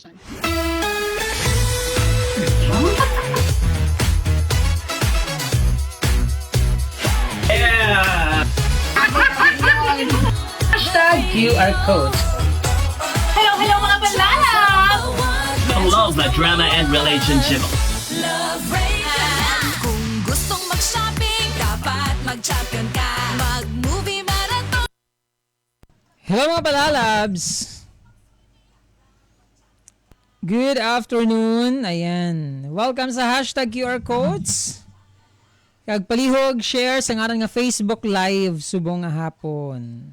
Yeah! Hashtag QR code. Hello, hello mga panlalab! Love the drama and relationship. Kung gustong mag-shopping, dapat mag-champion ka. Mag-movie marathon. Hello mga palalabs! Good afternoon. Ayan. Welcome sa hashtag QR codes. Kag palihog, share sa ngaran nga Facebook Live subong nga hapon.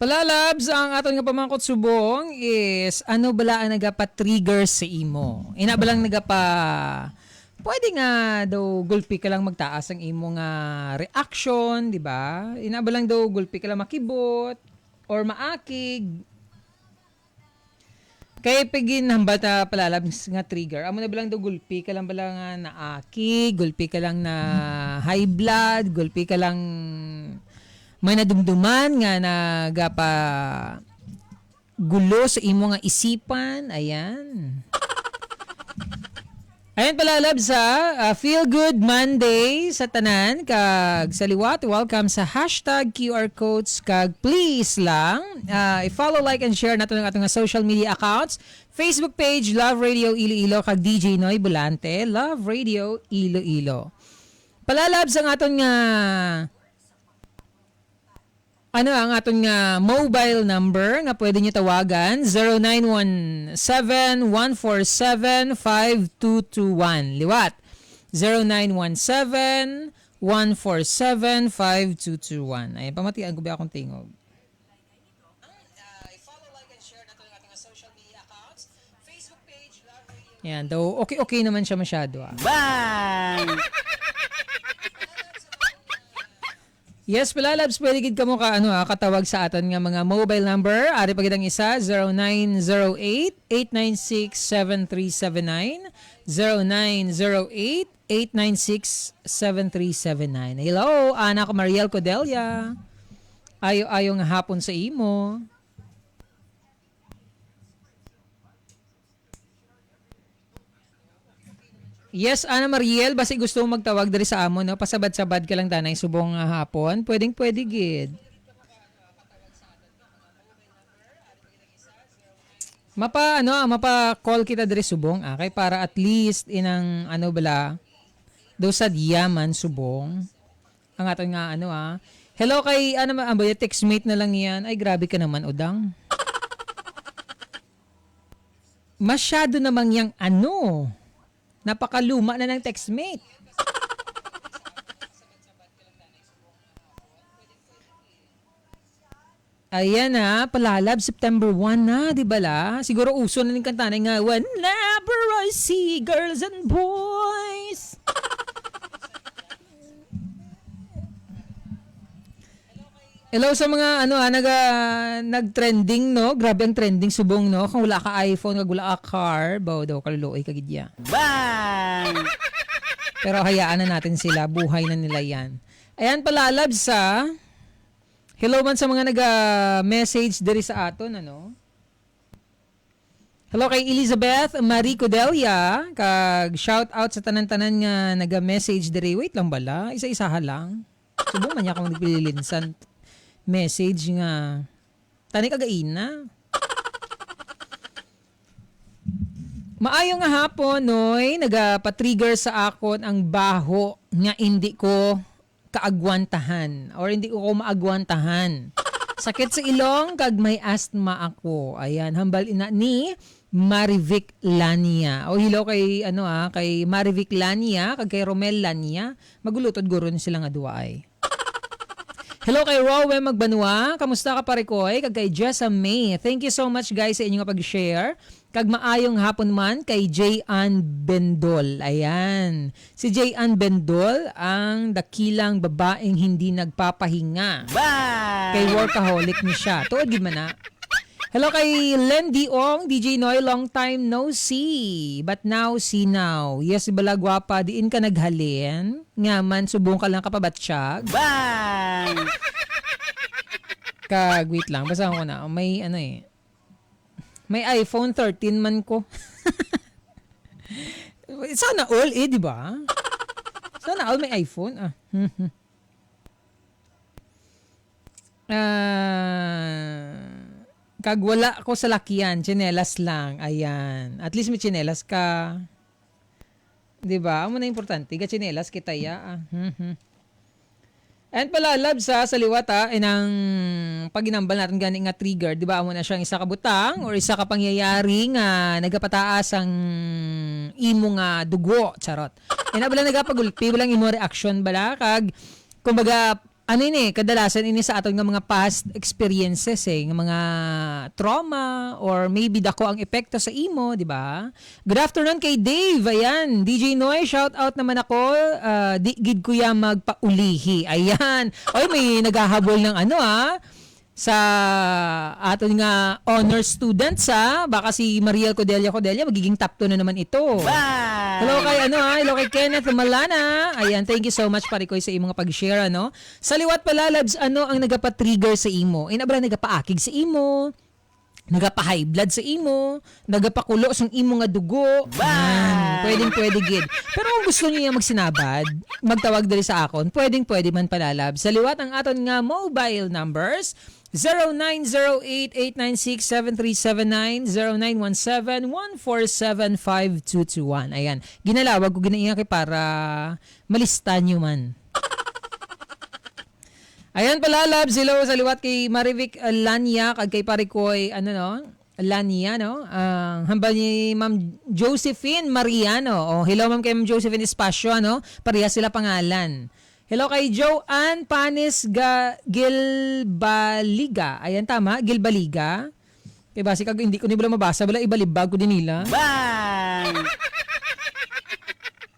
Palalabs, ang aton nga pamangkot subong is ano bala ang nagapa-trigger sa imo. Ina balang pwede nga daw gulpi ka lang magtaas ang imo nga reaction, di ba? Ina balang daw gulpi ka lang makibot or maakig. Kaya pagin hambat na palalabs nga trigger. Amo na balang daw gulpi ka lang bala nga naakig, gulpi ka lang na high blood, gulpi ka lang may nadumduman nga nagapa gulo sa imo nga isipan. Ayan. Ayan pala labs ha. Feel good Monday sa tanan. Kag sa liwat, welcome sa hashtag QR codes. Kag please lang, i-follow, like, and share natin ang atong social media accounts. Facebook page, Love Radio Iloilo. Kag DJ Noy Bulante, Love Radio Iloilo. Pala labs ang aton nga ang aton nga mobile number nga pwede niyo tawagan 0917-147-5221. Liwat 0917-147-5221. Ayan, pamatian ko ba akong tingog. I-follow, like, and share natin ang ating social media accounts. Facebook page, Love Radio. Ayan, daw okay naman siya masyado. Bang! Yes, palalabs, pwede gid kamo katawag sa aton nga mga mobile number. Ari pagid ang isa 0908-896-7379, 0908-896-7379. Hello, anak Mariel Codelia. Ayo nga hapon sa imo. Yes, Ana Mariel, basi gusto mo magtawag diri sa amo, no? Pasabad-sabad ka lang tanay subong hapon. Pwede gid. Mapa-call kita diri subong, kay para at least inang do sa diyaman subong. Ang aton nga Hello kay textmate na lang yan. Ay grabe ka naman, udang. Masyado namang yang napakaluma na ng textmate. Ayan palalab, September 1 na, di ba la? Siguro uso na ng kantanay nga, whenever I see girls and boys. Hello sa mga nag-trending, no? Grabe ang trending subong, no? Kung wala ka iPhone, kag wala ka car, baw daw kaluloy kagidya. Bang! Pero hayaan na natin sila, buhay na nila yan. Ayan pala, labs hello man sa mga nag-message diri sa aton, Hello kay Elizabeth Marie Codelia, kag shout out sa tanan-tanan nga nag-message diri. Wait lang bala, isa-isaha lang. Subong man niya kung nagpililinsan message nga tani kagain na. Maayo nga hapon, Noy, nagapa-trigger sa akon ang baho nga hindi ko kaagwantahan or hindi ko maagwantahan. Sakit sa ilong kag may asthma ako. Ayan, hambal ina ni Marivic Lania. O hello kay kay Marivic Lania kag kay Romel Lania. Magulutod guro ni sila nga duwa ay. Hello kay Rowe Magbanwa. Kamusta ka pare ko? Kag kay Jessa May. Thank you so much guys sa inyong pag-share. Kag maayong hapon man kay J.Ann Bendol. Ayan. Si J.Ann Bendol ang dakilang babaeng hindi nagpapahinga. Bang! Kay workaholic ni siya. Tuod gid man na. Hello kay Len Diong, DJ Noy, long time no see. But now, see now. Yes, bala gwapa, diin ka naghalin. Nga man, subong ka lang kapabatsyag. Bang! Wait lang, basahan ko na. May ano eh. May iPhone 13 man ko. Sana all eh, di ba? Sana all may iPhone. Kag wala ko sa lakyan, tsinelas lang. Ayan. At least may tsinelas ka. Di ba? Amo na importante. Ka tsinelas kita ya. And pala, Labs, sa liwat inang paginambal natin gani nga trigger, di ba, amo na siyang isa ka butang or isa ka pangyayari nga nagapataas ang imo nga dugo, charot. Bala nagapagulpi, walang imo reaction bala, kag, kumbaga, ano ini, kadalasan ini sa aton nga mga past experiences nga mga trauma or maybe dako ang epekto sa imo, di ba? Good afternoon kay Dave. Ayan, DJ Noy, shout out naman ako. Di gid kuya magpaulihi. Ayan. Oy, may naghahabol ng ano sa aton nga honor students baka si Mariel Codelia magiging top 2 na naman ito. Bye! Hello kay hello kay Kenneth Malana. Ayan, thank you so much pare ko sa imong pag-share Sa liwat pala, Labs, ano ang nagapa-trigger sa imo? Inabra nagapaakig sa imo, nagapa-high blood sa imo, nagapakulo sa imo nga dugo. Pwede gid. Pero kung gusto niyo magsinabad, magtawag diri sa akon, pwede man pala, Labs. Sa liwat ang aton nga mobile numbers 0908-896-7379, 0917-147-5221. Ayan. Ginalawag ko ginainga kay para malista nyo man. Ayan pala, Labs. Hello sa liwat kay Marivic Lania, kag kay pare ko ay Lania, hambal ni Ma'am Josephine Mariano. Hello Ma'am kay Ma'am Josephine Espacio, Pareha sila pangalan. Hello kay Joanne Panis Gilbaliga. Ayan, tama? Gilbaliga. Kaya basi kag hindi ko nila mabasa. Wala ibalibag ko din nila. Bang!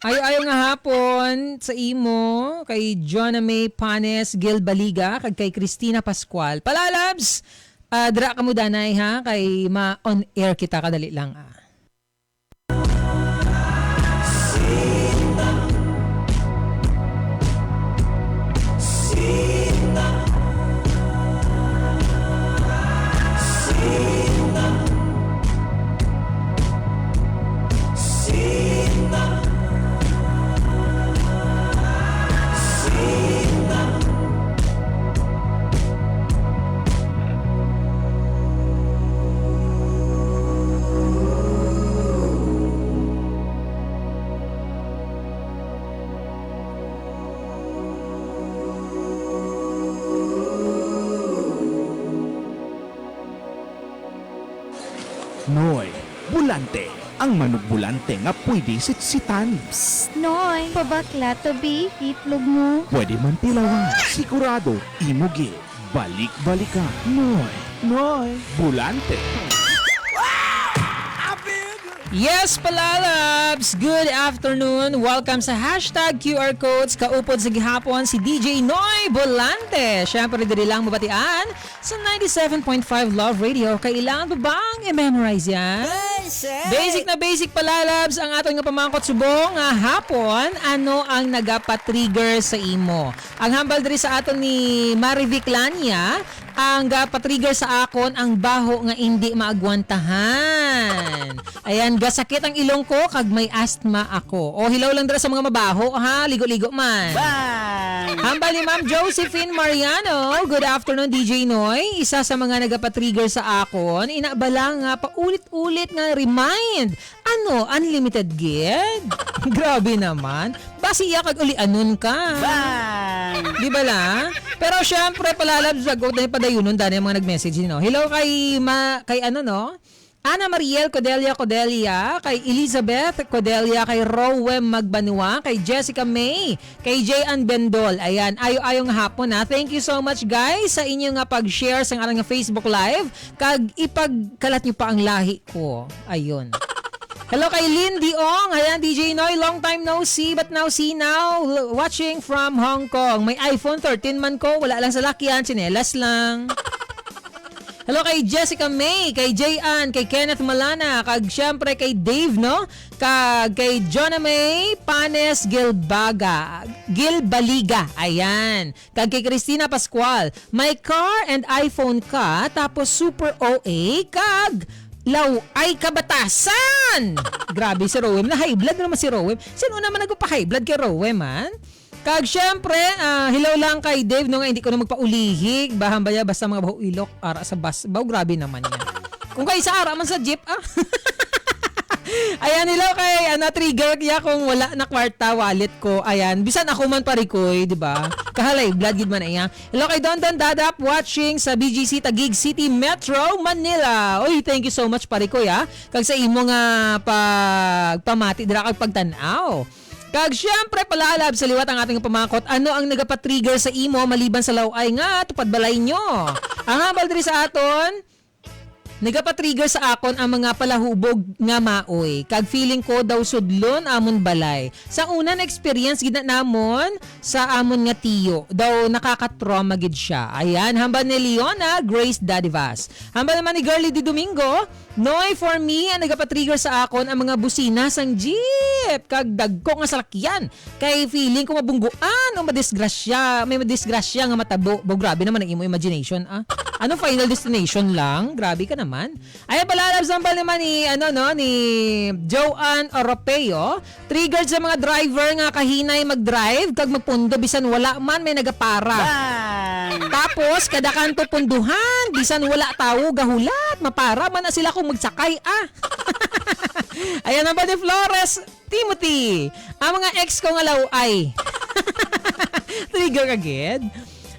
Ayaw nga hapon sa imo kay Jonna May Panis Gilbaliga kag kay Christina Pascual. Palalabs! Dra ka mo danay kay ma-on air kita kadali lang Noy, bulante. Ang manugbulante nga pwede sitsitan. Noy, pabakla to be itlog mo. Pwede man tilawan. Sigurado, imugi. Balik-balikan. Noy, bulante. Yes, palalabs! Good afternoon! Welcome sa hashtag QR Codes. Kaupod sa gihapon si DJ Noy Bolante. Siyempre, diri lang mabatian sa 97.5 Love Radio. Kailangan ba bang i-memorize yan? Basic na basic palalabs ang aton nga pamangkot subong nga hapon. Ano ang nagapatrigger sa imo? Ang hambal diri sa aton ni Marivic Lania, ang patrigger sa akon ang baho nga hindi maagwantahan. Ayan, gasakit ang ilong ko kag may asthma ako. Hilaw lang dira sa mga mabaho ligo-ligo man. Bang! Hambal ni Ma'am Josephine Mariano. Good afternoon, DJ Noy. Isa sa mga nagapatrigger sa akon, inabala nga paulit-ulit nga remind. Unlimited gig? Grabe naman. Basi iya kag uli anon ka. Bang! Di ba la? Pero syempre palalabs sagot na padayunon dani ang mga nag-message Hello kay Ana Mariel Codelia, kay Elizabeth Codelia, kay Rowem Magbanua, kay Jessica May, kay Jayan Bendol. Ayan, ayo-ayong hapon Thank you so much guys sa inyong nga pag-share sa nga Facebook Live. Kag ipagkalat niyo pa ang lahi ko. Ayun. Hello kay Lindy Ong. Ayan, DJ Noy, long time no see but now see now. Watching from Hong Kong. May iPhone 13 man ko. Wala lang sa lakyan. Tsinelas lang. Hello kay Jessica May, kay Jayan, kay Kenneth Malana, kag syempre kay Dave, no? Kag kay Jonah May Panes Gilbaliga. Ayan. Kag kay Christina Pascual, may car and iPhone ka, tapos super OA, kag law ay kabatasan. Grabe si Rowem. Na high blood naman si Rowem. Sino naman nagpa-high blood kay Rowem, man? Kag syempre, hello lang kay Dave no nga hindi ko na magpaulihig. Bahan ba ya basta mga baho ilok ara sa bus. Baw grabe naman yan. Kung kay sa ara man sa jeep Ayan, hello kay na-trigger kaya kung wala na kwarta wallet ko. Ayan, bisan ako man parikoy, di ba? Kahalay, blood gid man ayan. Hello kay Don Dadap watching sa BGC Taguig City Metro, Manila. Oy, thank you so much parikoy Kag sa imo nga pagpamati dira kag pagtan-aw. Kag syempre palalab sa liwat ang ating pamakot. Ano ang nagapatrigger sa imo maliban sa laway nga tupad balay nyo? Ang habal diri sa aton, nagapatrigger sa akon ang mga palahubog nga maoy. Kag feeling ko daw sudlon amon balay. Sa una na experience gid namon sa amon nga tiyo. Daw nakaka-trauma gid siya. Ayan, hambal ni Leona Grace Dadivas. Hambal naman ni Girlie Di Domingo. Noy, for me, ang nagapatrigger sa akon ang mga busina sang jeep. Kag dagko nga salakyan. Kay feeling ko mabungguan o madisgrasya. May madisgrasya nga matabo. Bo, grabe naman ang imo imagination. Ano final destination lang? Grabe ka naman. Ay, palalabs naman naman ni, ni Joanne Oropeo. Triggered sa mga driver nga kahinay mag-drive. Kag magpundo, bisan wala man may nagapara. Tapos, kada kanto punduhan. Bisan wala tao, gahulat. Mapara man na sila kung magsakay Ayan naman ni Flores Timothy. Ang mga ex ko nga laway. Trigger agad.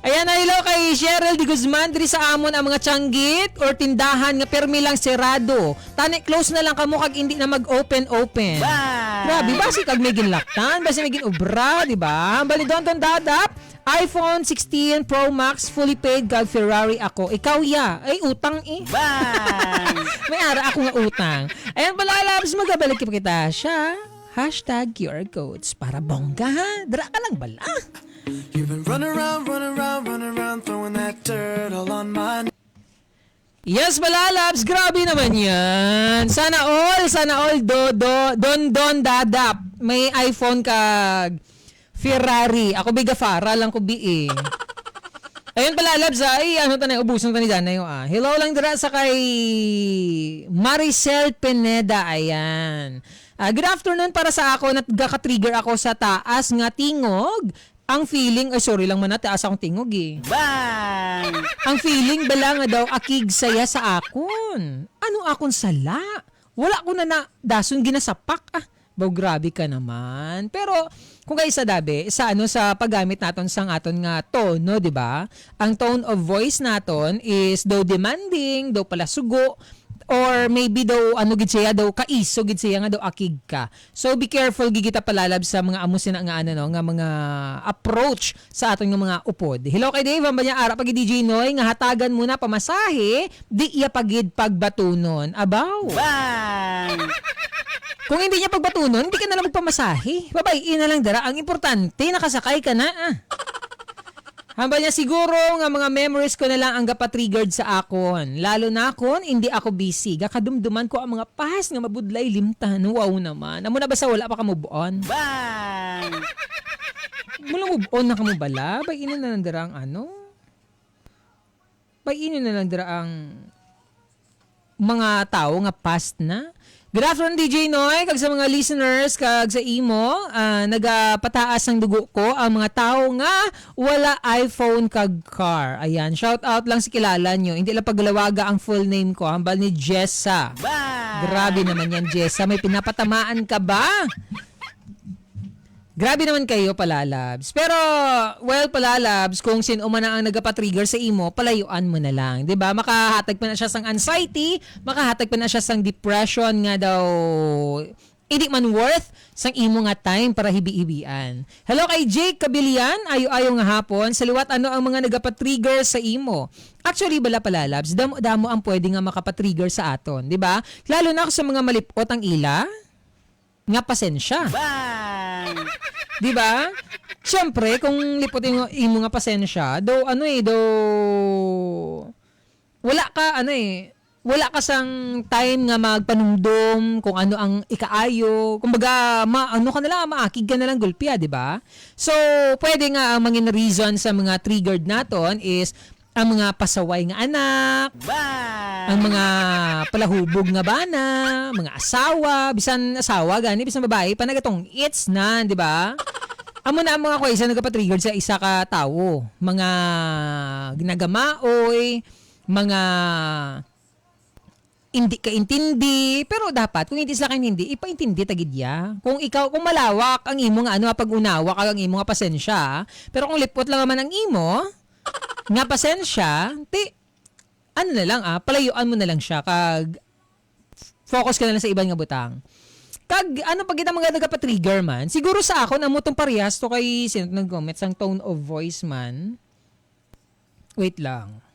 Ayan na hello kay Cheryl Di Guzman. Diri sa amon ang mga tsanggit or tindahan nga permi lang serado. Tani close na lang kamo kag hindi na mag-open. Grabe, basi kag may ginlaktan, basi may ginobra, di ba? Bali Don Dadap, iPhone 16 Pro Max fully paid kag Ferrari ako. Ikaw ay utang May ara ako nga utang. Ayan pala labs magabalik kita siya. #QR codes para bongga ha. Dra ka lang bala. You've been running around, throwing that dirt all on my... Yes, balalabs, grabe naman yan. Sana all, Don Dadap. May iPhone kag Ferrari. Ako biga Fara lang ko Ayun balalabs ubusan ta ni Danay Hello lang dira sa kay Maricel Pineda, ayan. Good afternoon para sa ako na gaka-trigger ako sa taas nga tingog. Ang feeling, sorry lang man taas akong tingog Ang feeling bala nga daw akig saya sa akon. Ano akon sala? Wala ko na dason ginasapak Baw grabe ka naman. Pero kung kayo sa dabi, sa paggamit naton sang aton nga tono, di ba? Ang tone of voice naton is daw demanding, daw pala sugo, or maybe daw gid siya daw kaiso gid siya nga daw akig ka. So be careful gigita palalab sa mga amusin nga nga mga approach sa aton nga mga upod. Hello kay Dave, ambanya ara pag DJ Noy nga hatagan muna pamasahe, di iya pagid pagbatunon. Abaw. Kung hindi niya pagbatunon, hindi ka na lang magpamasahe. Babayin na lang dara. Ang importante nakasakay ka na Hamba niya siguro nga mga memories ko na lang ang gapatriggered sa akon. Lalo na akon, hindi ako busy. Gakadumduman ko ang mga past nga mabudlay limtan. Wow naman. Amo na ba sa wala pa ka move on? Mula move on na ka mo bala? Bayin na lang dira ang Bayin na lang dira ang mga tao nga past na. Good afternoon, DJ Noy. Kag sa mga listeners, kag sa imo, nagapataas ang dugo ko ang mga tao nga wala iPhone kag car. Ayan, shout out lang si kilala nyo. Hindi lang paggalawaga ang full name ko. Hambal ni Jessa. Grabe naman yan, Jessa. May pinapatamaan ka ba? Grabe naman kayo, palalabs. Pero, palalabs, kung sino man ang nagapatrigger sa imo, palayuan mo na lang. 'Di ba? Makahatag pa na siya sang anxiety, makahatag pa na siya sang depression nga daw hindi man worth sang imo nga time para hibi-hibian. Hello kay Jake Kabilian, ayo-ayo nga hapon. Sa liwat ang mga nagapatrigger sa imo. Actually, bala palalabs, damo ang pwede nga makapatrigger sa aton, 'di ba? Lalo na sa mga malipot ang ila, nga pasensya. Di ba? Siyempre, kung lipot imo nga pasensya, wala ka wala ka sang time nga magpanumdum kung ano ang ikaayo. Kumbaga, ka na lang, maakig ka na lang gulpya, di ba? So, pwede nga ang mangin reason sa mga triggered naton is ang mga pasaway nga anak, ang mga palahubog nga bana, mga asawa, bisan asawa, gani, bisan babae, panagatong it's na, di ba? Amo na ang mga kwesa nagpa-triggered sa isa ka tao. Mga ginagamaoy, mga hindi ka intindi, pero dapat kung hindi sila kayo hindi, ipaintindi tagidya. Kung malawak ang imo nga pag-unawa ka ang imo nga pasensya, pero kung lipot lang naman ang imo nga pasensya, na lang palayuan mo na lang siya kag focus ka na lang sa ibang nga butang. Kag pag kita mga nagpa-trigger man, siguro sa ako namo tong parehas to kay sino nag-comment sang tone of voice man. Wait lang.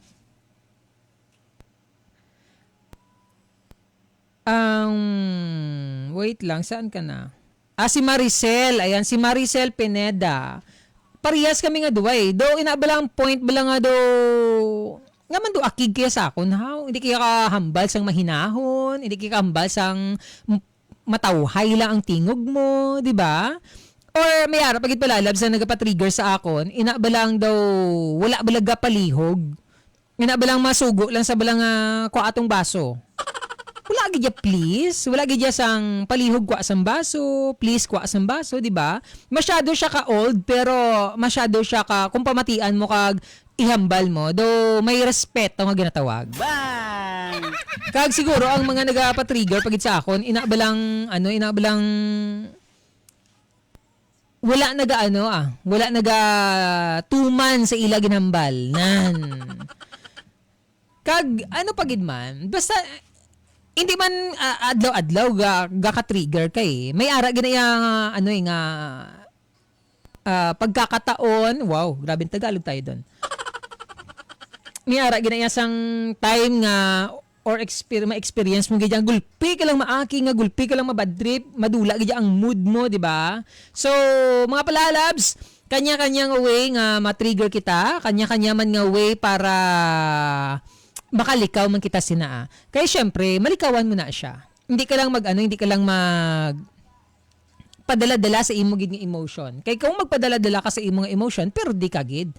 Wait lang, saan ka na? Si Maricel. Ayan, si Maricel Pineda. Parehas kami nga duway. Do, inabalang point bala nga do. Nga man do, akig kaya sa akon. Hindi kaya kahambal sang mahinahon. Hindi kaya kahambal sang matawhay lang ang tingog mo. Diba? Or may ara, pagit palalab sa nagpa-trigger sa akon, inabalang daw, wala balaga palihog. Inabalang masugo lang sa balang kuatong baso. Wala gidya please. Wala gidya sang palihog kwa sang baso. Please kwa sang baso, di ba? Masyado siya ka-old pero masyado siya kung pamatian mo kag ihambal mo. Do may respeto nga ginatawag. Bang! Kag siguro ang mga nagapa-trigger pagit sa akon, inabalang wala naga 2 months sa ila ginambal. Nan. Kag pagid man, basta hindi man adlaw-adlaw ka-trigger kay. May ara ginaya pagkakataon. Wow, grabing Tagalog tayo doon. May ara ginaya sang time nga or ma-experience mo gidya gulpi ka lang maaki nga gulpi ka lang mabadrip, madula gidya ang mood mo, di ba? So, mga palalabs, kanya-kanyang way nga ma-trigger kita, kanya-kanya man nga way para makalikaw man kita sinaa. Kaya syempre, malikawan mo na siya. Hindi ka lang padala-dala sa imo gid nga emotion. Kaya kung magpadala-dala ka sa imo nga emotion, pero di ka gid.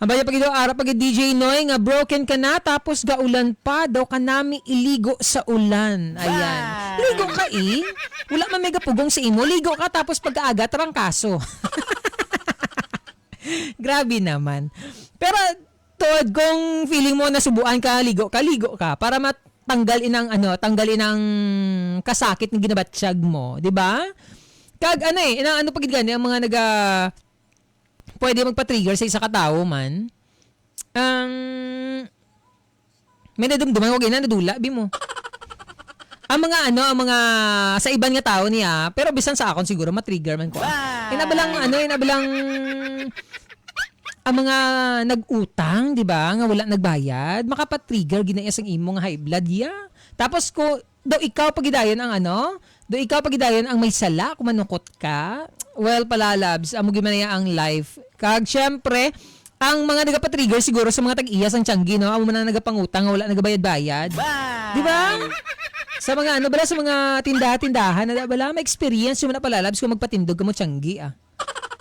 Ang baya pag ara pag DJ Noy nga broken ka na tapos gaulan pa daw ka nami iligo sa ulan. Ayan. Ligo ka wala man mega pugong sa imo. Ligo ka tapos pagkaaga trangkaso. Grabe naman. Pero Tod, kung feeling mo na subuan ka, ligo ka para matanggal tanggalin ang kasakit ng ginabatsyag mo, 'di ba? Kag pagid gani ang mga pwede magpa-trigger sa isa ka tao man. May nadumduman wag nadula bi mo. Ang mga sa iban nga tao niya, pero bisan sa akon siguro ma-trigger man ko. Inabalang ang mga nag-utang, di ba? Nga wala nagbayad, makapatrigger ginaya sang imo nga high blood ya. Tapos do ikaw pagidayon ang may sala kung manukot ka. Well, palalabs, amo gimanaya ang life. Kag syempre, ang mga nagapatrigger siguro sa mga tag-iya sang tianggi, no? Amo man nagapangutang nga wala nagabayad-bayad. Di ba? Sa mga sa mga tindahan na bala may experience yung na palalabs kung magpatindog ka mo tianggi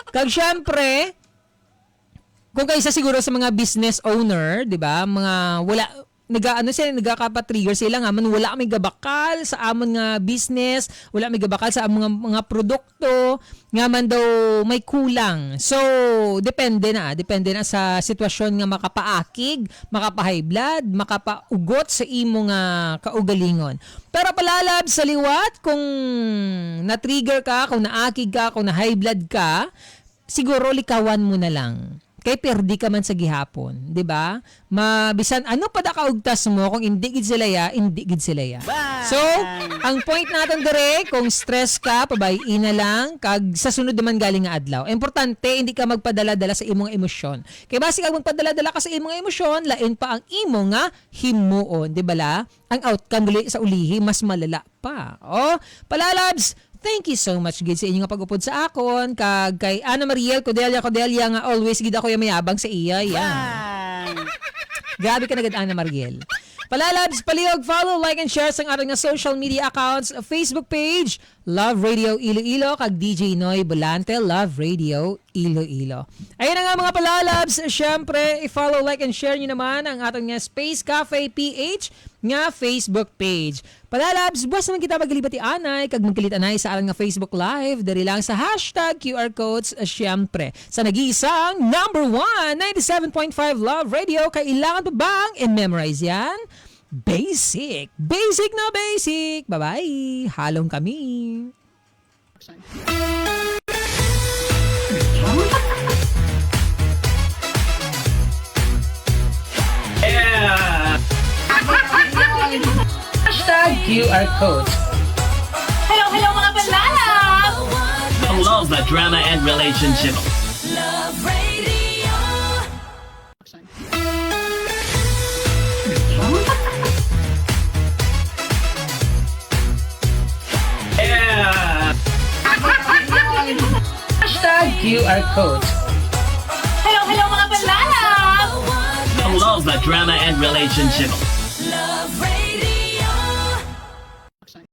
Kag syempre, kung kaysa siguro sa mga business owner, 'di ba? Mga wala nagkaka-trigger sila nga man wala may gabakal sa amon nga business, wala may gabakal sa mga produkto, nga man daw may kulang. So, depende na sa sitwasyon nga makapaakig, makapa-high blood, makapaugot sa imo nga kaugalingon. Pero palalab sa liwat kung na-trigger ka, kung naakig ka, kung na-high blood ka, siguro likawan mo na lang. Kay perdi ka man sa gihapon, 'di ba? Mabisan pa da kaugtas mo kung hindi gid sila ya. So, ang point natin dire, kung stress ka, pabayin na lang kag sa sunod naman galing nga adlaw. Importante hindi ka magpadala-dala sa imong emosyon. Kay basi kag magpadala-dala ka sa imong emosyon, lain pa ang imo nga himuon, 'di ba la? Ang outcome gali sa ulihi mas malala pa. Palalabs, thank you so much gid sa inyo nga pag-upod sa akon kag kay Ana Mariel Codelia nga always gid ako yung mayabang sa iya. Grabe ka na gad, Ana Mariel. Palalabs, palihog, follow, like, and share sa ating social media accounts, Facebook page, Love Radio Iloilo, kag DJ Noy Bolante, Love Radio Iloilo. Ayun na nga mga palalabs, syempre, i-follow, like, and share nyo naman ang ating Space Cafe PH nga Facebook page. Palalabs, buwas naman kita maglibati anay, kag magkilit anay sa ating Facebook Live, dari lang sa hashtag QR codes, syempre. Sa nag-iisang number 1, 97.5 Love Radio, kailangan pa bang i-memorize yan? Basic. Basic na basic. Bye-bye. Halong kami. Hashtag QR code. Hello mga palalab! I love the drama and relationship. Love Radio. Hashtag QR code. Hello mga palalab! I love the drama and relationship.